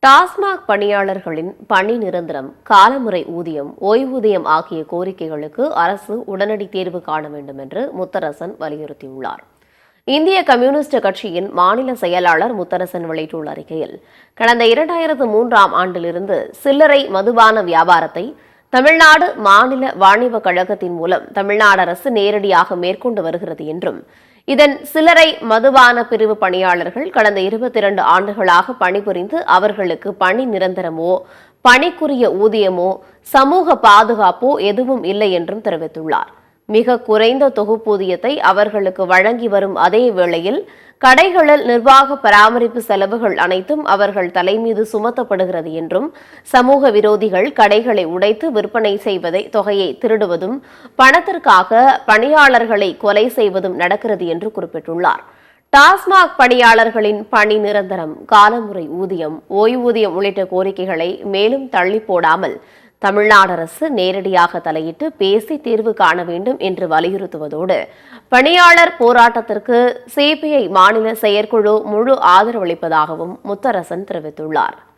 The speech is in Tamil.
டாஸ்மாக் பணியாளர்களின் பணி நிரந்தரம், காலமுறை ஊதியம், ஓய்வூதியம் ஆகிய கோரிக்கைகளுக்கு அரசு உடனடி தீர்வு காண வேண்டும் என்று முத்தரசன் வலியுறுத்தியுள்ளார். இந்திய கம்யூனிஸ்ட் கட்சியின் மாநில செயலாளர் முத்தரசன் வெளியிட்டுள்ள அறிக்கையில், கடந்த 2003ஆம் ஆண்டிலிருந்து சில்லறை மதுபான வியாபாரத்தை தமிழ்நாடு மாநில வாணிப கழகத்தின் மூலம் தமிழ்நாடு அரசு நேரடியாக மேற்கொண்டு வருகிறது என்றும், இதன் சில்லறை மதுபான பிரிவு பணியாளர்கள் கடந்த 22 ஆண்டுகளாக பணிபுரிந்து அவர்களுக்கு பணி நிரந்தரமோ, பணிக்குரிய ஊதியமோ, சமூக பாதுகாப்போ எதுவும் இல்லை என்றும் தெரிவித்துள்ளார். மிக குறைந்த தொகுப்பூதியத்தை அவர்களுக்கு வழங்கி வரும் அதே வேளையில் கடைகளில் நிர்வாக பராமரிப்பு செலவுகள் அனைத்தும் அவர்கள் தலைமீது சுமத்தப்படுகிறது என்றும், சமூக விரோதிகள் கடைகளை உடைத்து விற்பனை செய்வதை தொகையை திருடுவதும், பணத்திற்காக பணியாளர்களை கொலை செய்வதும் நடக்கிறது என்று குறிப்பிட்டுள்ளார். டாஸ்மாக் பணியாளர்களின் பணி நிரந்தரம், காலமுறை ஊதியம், ஓய்வூதியம் உள்ளிட்ட கோரிக்கைகளை மேலும் தள்ளி போடாமல் தமிழ்நாடு அரசு நேரடியாக தலையிட்டு பேசி தீர்வு காண வேண்டும் என்று வலியுறுத்துவதோடு, பணியாளர் போராட்டத்திற்கு சிபிஐ மாநில செயற்குழு முழு ஆதரவளிப்பதாகவும் முத்தரசன் தெரிவித்துள்ளார்.